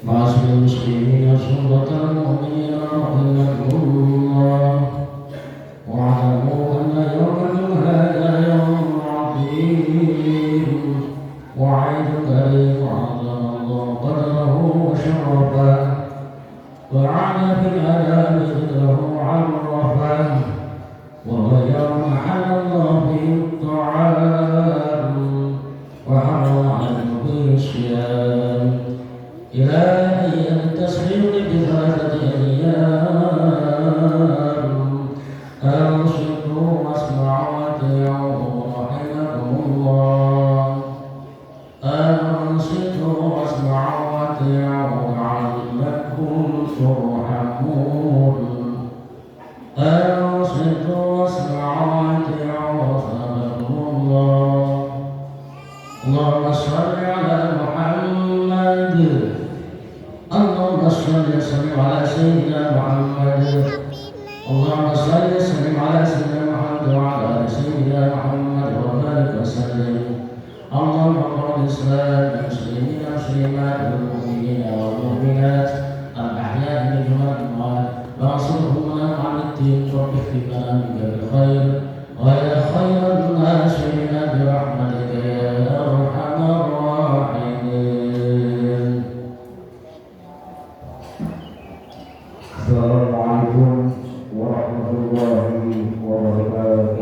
معاشر المسلمين سلطة المؤمنين رحمكم الله واعلموا أن يومكم هذا يوم عظيم وعيد كريم عظم الله قدره وشرفه وعلى في الأداء ذكره عرفه وهو يوم حل الله فيه الطعام وحرم عنه فيه الصيام إلى أيام التسليم بثلاثة أيام أنصتوا واسمعوا وأطيعوا رحمكم الله أنصتوا واسمعوا وأطيعوا لعلكم ترحمون أنصتوا واسمعوا وأطيعوا رحمكم الله اللهم صل على محمد اللهم صل وسلم على سيدنا محمد اللهم صل وسلم على سيدنا محمد وعلى ال سيدنا محمد وبارك وسلم اللهم اغفر للاسلام المسلمين والمسلمات والمؤمنين والمؤمنات الاحياء منهم والاموات واصرفهم عن الدين واكفنا بك بالخير ويا خير الناصرين برحمتك يا ارحم الراحمين. Assalamualaikum warahmatullahi wabarakatuh.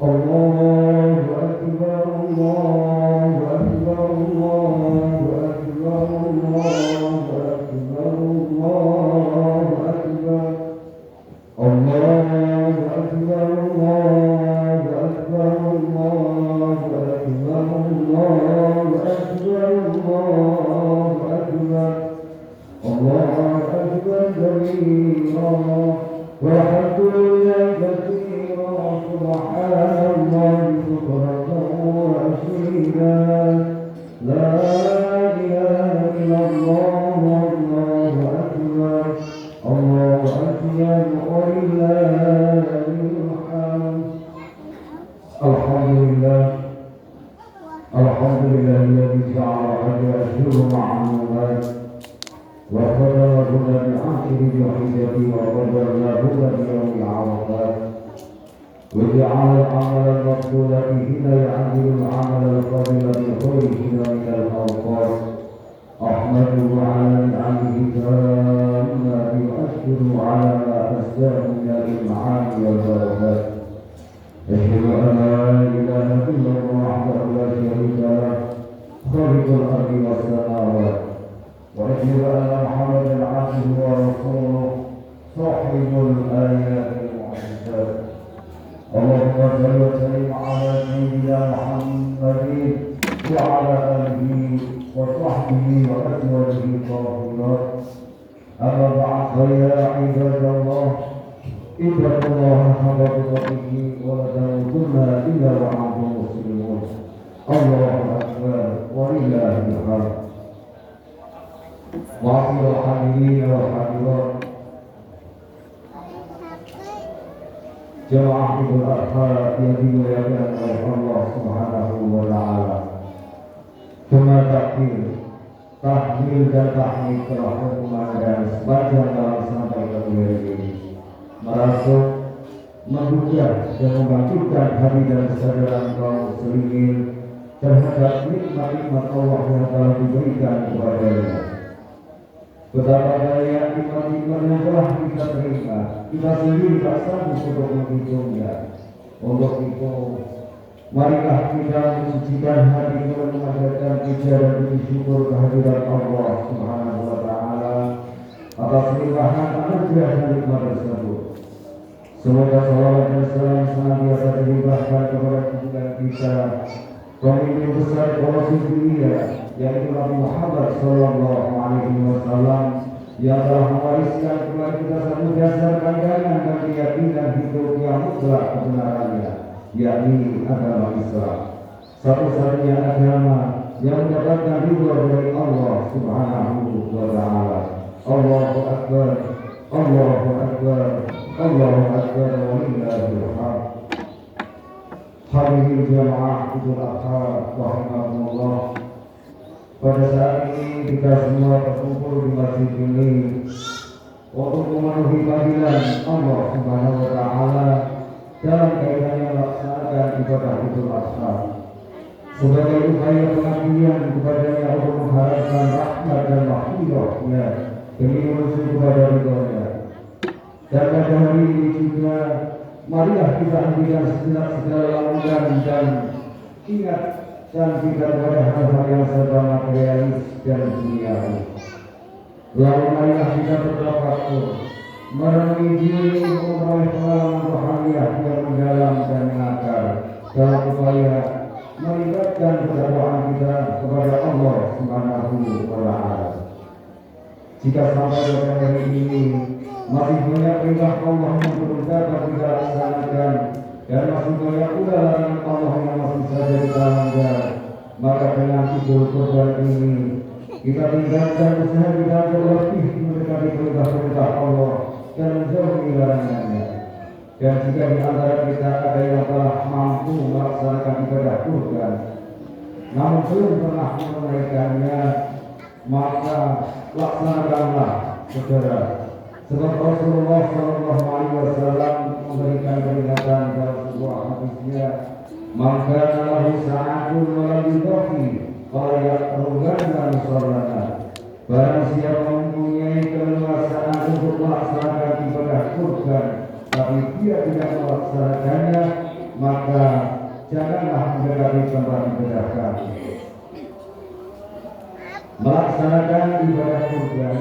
Allahu Akbar, Allahu Akbar, Allahu Akbar, Allahu Akbar, Allahu Akbar, Allahu Akbar, Allahu Akbar, Allahu Akbar, Allahu Akbar, Allahu Akbar, Allahu Akbar kabira walhamdulillahi katsira subhanallahi bukratan wa asila la ilaha illallah wallahu akbar walillahil hamd. Alhamdulillah alladzi ja'ala ajrahu ma'lumat وقدر هدى بعاشر بحجته وقدر هدى بيوم عرفات وجعل العمل المقبول فيه لا يعدل العمل القابل بخيره من الاوقات. احمده على نعمه التامه واشكر على ما اساه من المعاني والبركات. اشهد ان لا اله الا الله وحده لا شريك له خالق الارض والسماوات وأشهد أن محمدا عبده ورسوله صاحب الآيات المعجزات. اللهم صل وسلم على سيدنا محمد وعلى آله وصحبه وأزواجه الطاهرات. أما بعد فيا عباد الله اتقوا الله حق تقاته ولا تموتن إلا وأنتم مسلمون. الله أكبر ولله الحمد. Wa'afil hadirin wa hadirat Jamaah Idul Adha yang dimuliakan oleh Allah Subhanahu wa ta'ala. Cuma tahmil dan tahmid telah dan sebagian dalam sampai ke ini merasuk, menghujat dan membangkitkan hati dan kesadaran kaum muslimin terhadap nikmat-nikmat Allah yang telah diberikan kepadanya. Betapa daya iman-iman yang telah kita terima, kita sendiri tak sanggup untuk menghitungnya. Untuk itu, Marilah kita mensucikan hati kita memanjatkan puja dan puji syukur kehadirat Allah Subhanahu wa taala atas limpahan anugerah dan nikmat tersebut. Semoga salawat dan salam senantiasa dilimpahkan kepada junjungan kita, pemimpin besar Rasul dunia, yaitu Nabi Muhammad sallallahu alaihi wasallam, yang telah mewariskan kepada kita satu dasar pandangan dan keyakinan hidup yang mutlak kebenarannya, yakni agama Islam, satu-satunya agama yang mendapatkan ridha dari Allah Subhanahu wa taala. Allahu akbar, Allahu akbar, Allahu akbar, walillahil hamd. Hadirin jamaah Idul Adha rahimakumullah. Pada saat ini kita semua berkumpul di masjid ini untuk memenuhi panggilan Allah Subhanahu wa taala dalam kaitannya melaksanakan ibadah Idul Adha sebagai upaya pengabdian kepadanya untuk mengharapkan rahmat dan maghfirah-Nya demi menuju kepada ridha-Nya. Dan pada hari ini juga marilah kita hentikan sejenak segala lamunan dan ingat dan kita kepada hal-hal yang serba materialis dan duniawi. Lalu marilah kita bertafakkur merenungi diri untuk memperoleh pengalaman rohaniah yang mendalam dan mengakar dalam upaya melibatkan ketakwaan kita kepada Allah Subhanahu wa taala. Jika sampai pada hari ini masih banyak perintah Allah yang belum dapat kita laksanakan dan masih banyak pula larangan Allah yang masih saja kita langgar, maka dengan Idul Kurban ini kita tinggalkan usaha kita untuk lebih mendekati perintah-perintah Allah dan menjauhi larangannya. Dan jika di antara kita ada yang telah mampu melaksanakan ibadah kurban namun belum pernah menunaikannya, maka laksanakanlah, saudara. Sebab Rasulullah sallallahu alaihi wasallam memberikan peringatan dalam sebuah hadisnya, "Man kana lahu sa'atun wa lam yudhi falyaqrubanna musallana." Barang siapa mempunyai keleluasaan untuk melaksanakan ibadah kurban tapi dia tidak melaksanakannya, maka janganlah mendekati tempat ibadah kami. Melaksanakan ibadah kurban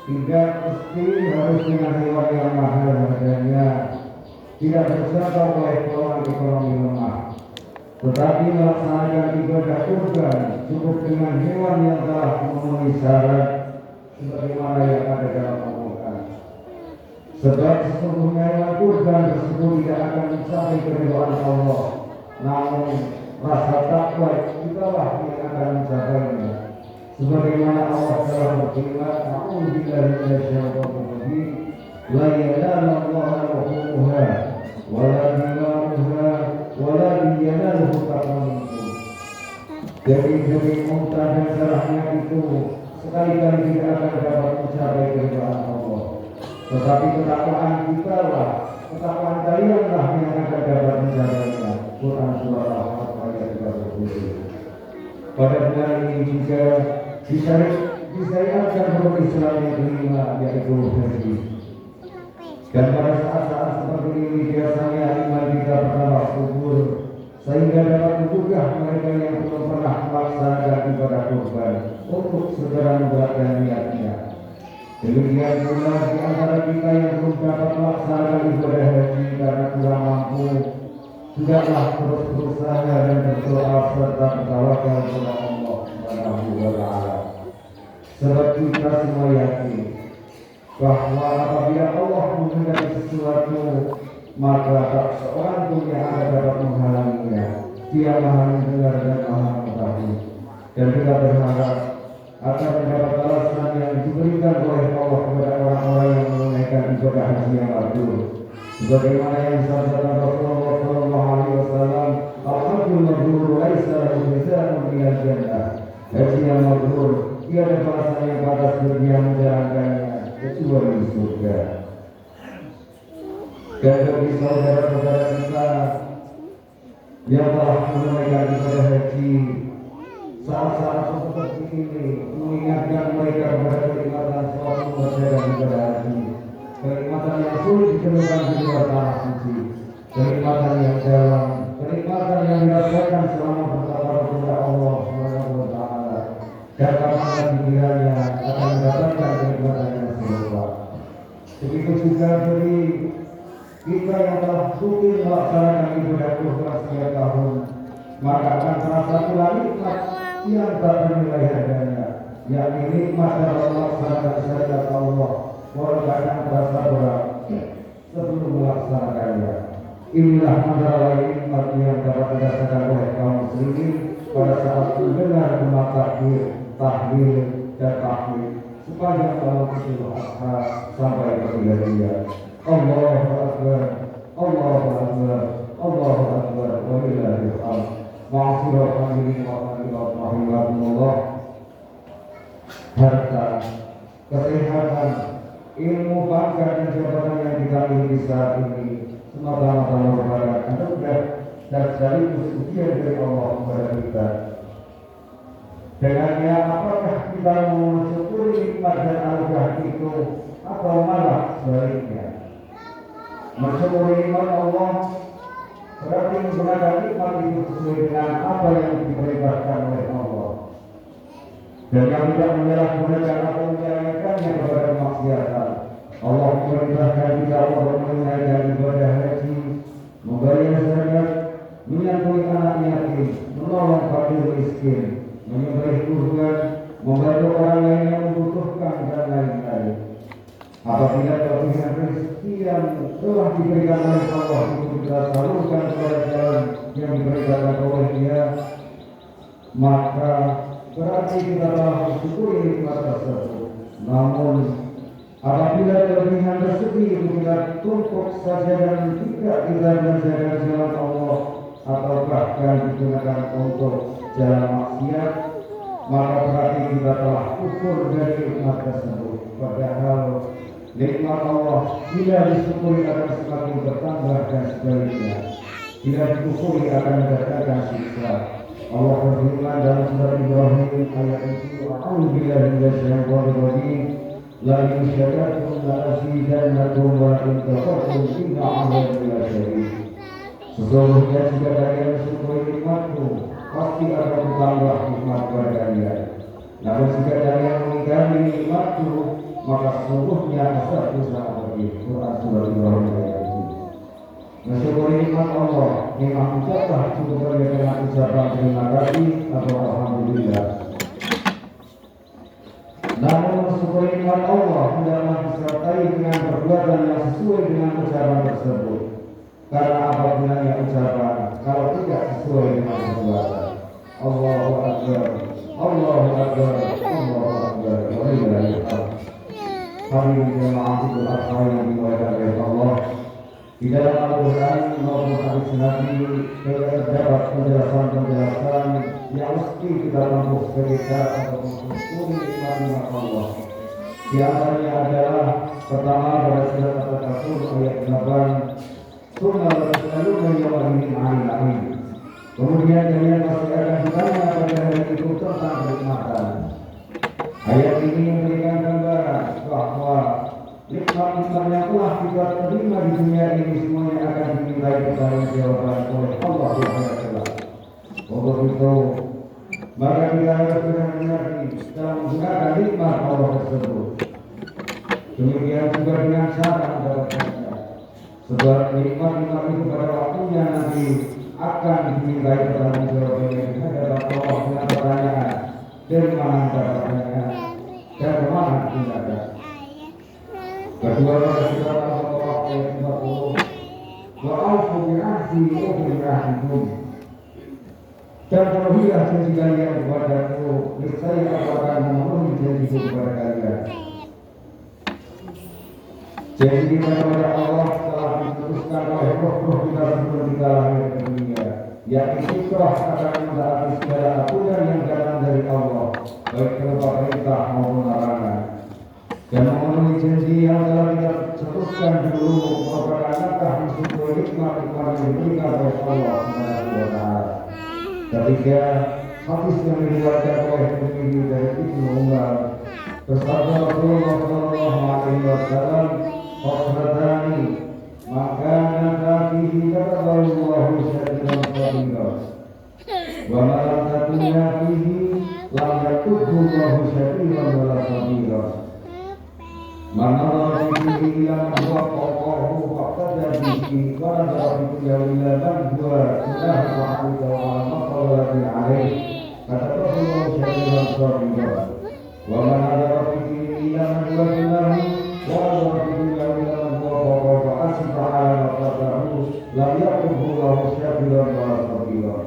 tidak mesti harus dengan hewan yang mahal harganya, tidak terjangkau oleh golongan ekonomi lemah. Tetapi melaksanakan ibadah kurban cukup dengan hewan yang telah memenuhi syarat sebagaimana yang ada dalam Al-Quran. Sebab sesungguhnya hewan kurban tersebut tidak akan mencapai keridhaan Allah, namun rasa takwa itulah yang akan mencapainya. Sebagaimana Allah telah berfirman, "A'udzubillahi minasyaitonir rajim, la yanalallaha luhumuha wala dima'uha wala yanaluhu taqwa minkum." Jadi unta dan darahnya itu sekali-kali tidak akan dapat mencapai keridhaan Allah. Tetapi ketakwaan kita lah, ketakwaan kalian lah yang akan dapat mencapainya. Quran surah Al-Ahzab ayat 37. Pada bulan ini juga disyariatkan hukum Islam yang kelima, yaitu haji. Dan pada saat-saat seperti ini biasanya iman kita bertambah subur sehingga dapat menggugah mereka yang belum pernah melaksanakan ibadah kurban untuk segera membuatkan niatnya. Demikian pula di antara kita yang belum dapat melaksanakan ibadah haji karena kurang mampu, hendaklah terus berusaha dan berdoa serta bertawakal kepada Allah Subhanahu wa taala. Sebab kita semua yakin bahwa apabila Allah menghendaki sesuatu, maka tak seorang pun yang akan dapat menghalanginya. Dia Maha mendengar dan Maha mengetahui. Dan kita berharap akan mendapat balasan yang diberikan oleh Allah kepada orang-orang yang menunaikan ibadah haji yang mabrur. Sebagaimana yang disampaikan Rasulullah sallallahu alaihi wasallam, "Al-hajjul mabrur laisa lahu jazaa'un minal jannah." Haji yang mabrur tiada balasan yang pantas bagi yang menjalankannya kecuali surga. Dan bagi saudara-saudara kita yang telah menunaikan ibadah haji, saat-saat seperti ini mengingatkan mereka kepada kenikmatan sholat dan ibadah haji, kenikmatan yang sulit ditemukan di luar tanah suci, kenikmatan yang dalam, kenikmatan yang dirasakan selama bertapa kepada Allah Subhanahu wa taala. Dan kapan pikirannya akan mendapatkan kenikmatan yang serupa. Begitu juga bagi kita yang telah rutin melaksanakan ibadah kurban setiap tahun, maka akan terasa pula nikmat yang tak ternilai harganya, yakni nikmat dalam melaksanakan syariat Allah, walau kadang terasa berat sebelum melaksanakannya. Inilah antara lain nikmat yang dapat dirasakan oleh kaum muslimin pada saat mendengar gema takbir, tahlil, dan tahmid sepanjang tahun Idul Adha sampai berhari-hari. Allahu Akbar, Allahu Akbar, Allahu Akbar, walillahil hamd. Ma'asyiral hadirin wa rahimakumullah. Harta, kesehatan, ilmu, pangkat dan jabatan yang kita miliki saat ini semata-mata merupakan anugerah dan sekaligus ujian dari Allah kepada kita. Dengannya apakah kita mau mensyukuri nikmat dan anugerah itu atau malah sebaliknya? Mensyukuri nikmat Allah berarti menggunakan nikmat itu sesuai dengan apa yang diperintahkan oleh Allah, dan yang tidak menyalahgunakan atau menyalahkannya kepada kemaksiatan. Allah memerintahkan kita untuk menunaikan ibadah haji, membayar zakat, menyantuni anak yatim, menolong fakir miskin, menyembelih kurban, membantu orang lain yang membutuhkan, dan lain-lain. Apabila kelebihan rezeki yang telah diberikan oleh Allah itu kita salurkan kepada jalan yang diberikan oleh Dia, maka berarti kita telah mensyukuri nikmat tersebut. Namun apabila kelebihan rezeki itu kita tumpuk saja dan tidak kita menjaga jalan Allah atau bahkan digunakan untuk jalan maksiat, maka berarti kita telah kufur dari nikmat tersebut. Padahal nikmat Allah bila disyukuri akan semakin bertambah dan sebaliknya, bila dikufuri akan mendatangkan siksa. Allah berfirman dalam surat Ibrahim ayat 7, A'udzubillahi minasyaitonir rajim, la in syakartum la azidannakum wa in kafartum inna 'adzabi lasyadid. Sesungguhnya jika kalian mensyukuri nikmatku, pasti akan bertambah nikmat kepada kalian. Namun jika kalian mengingkari nikmatku, maka sesungguhnya azabku sangat pedih. Quran surat Ibrahim ayat 7. Mensyukuri nikmat Allah memang ucaplah cukup dengan ucapan terima kasih atau alhamdulillah. Namun mensyukuri nikmat Allah tidaklah disertai dengan perbuatan yang sesuai dengan ucapan tersebut. Karena apabila ucapan kalau tidak sesuai dengan perbuatan. Allahu Akbar, Allahu Akbar, Allahu Akbar, walillahil hamd. Hadirin jemaah Idul Adha yang dimuliakan oleh Allah, di dalam Al-Quran maupun hadis Nabi terdapat penjelasan-penjelasan yang mesti kita mampu sebagai untuk mensyukuri nikmat Allah. Di antaranya adalah pertama pada surat Al-Fatihah ayat 8, Summa latas'aluna yawma idin 'anil na'im. Kemudian kalian masih akan ditanya pada hari itu tentang kenikmatan. Ayat ini memberikan gambaran bahwa nikmat-nikmat yang telah kita terima di dunia ini semuanya akan dimintai pertanggungjawaban oleh Allah Subhanahu wa taala. Untuk itu, maka kita harus benar-benar dalam menggunakan nikmat Allah tersebut. Demikian juga dengan cara mendapatkannya. Sebab nikmat-nikmat itu pada waktunya nanti akan dimintai pertanggungjawaban di hadapan Allah dengan pertanyaan, dari mana mendapatkannya dan kemana digunakan. Kedua pada surat Al-Baqarah ayat 40, wa aufu bi'ahdi ufi bi'ahdikum. Dan penuhilah janji kalian kepadaku, niscaya aku akan memenuhi janjiku kepada kalian. Janji kita kepada Allah telah diputuskan oleh roh-roh kita sebelum kita lahir ke dunia, yakni fitrah akan mentaati segala aturan yang datang dari Allah, baik berupa perintah maupun larangan. Dan memenuhi janji yang telah kita cetuskan dulu merupakan langkah mensyukuri nikmat-nikmat yang diberikan oleh Allah Subhanahu wa taala. Ketiga, hadis yang diriwayatkan oleh Tirmidzi dari Ibnu Umar, bersabda Rasulullah sallallahu alaihi wasallam, "Fasradani maka fihi kataballahu syadidan wa ma lam takuna fihi lam yakubhu Allahu syakiran wa la sabira. Manara fihi ila huwa qawqahu faqad bihi wa nadara fihi ila man huwa ilahu wahida wa maqalati alaih fatakabbu Allahu syakiran sabira. Wa man nadara fihi ila man huwa ilahu wa nadara fihi ila man huwa qawqahu fa asfa ala maqatahu lam yakubhu Allahu syakiran wa la sabira.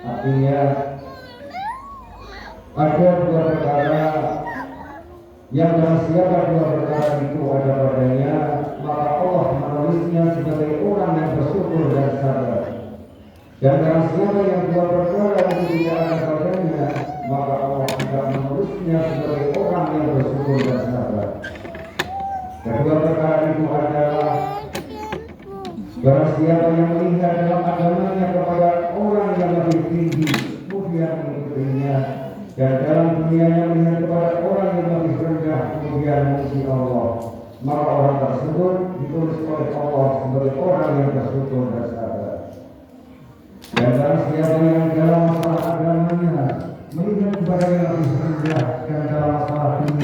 Artinya ada dua perkara yang dalam siapa dua perkara itu ada padanya, maka Allah menulisnya sebagai orang yang bersyukur dan sabar. Dan dalam siapa yang dua perkara itu tidak ada padanya, maka Allah tidak menulisnya sebagai orang yang bersyukur dan sabar. Kedua perkara itu adalah barang siapa yang melihat dalam agamanya kepada orang yang lebih tinggi, kemudian mengikutinya, dan dalam dunianya melihat kepada orang yang lebih rendah, kemudian mengikuti Allah, maka orang tersebut ditulis oleh Allah sebagai orang yang bersyukur dan sabar. Dan barang siapa yang dalam masalah agamanya melihat kepada yang lebih rendah dan dalam masalah dunia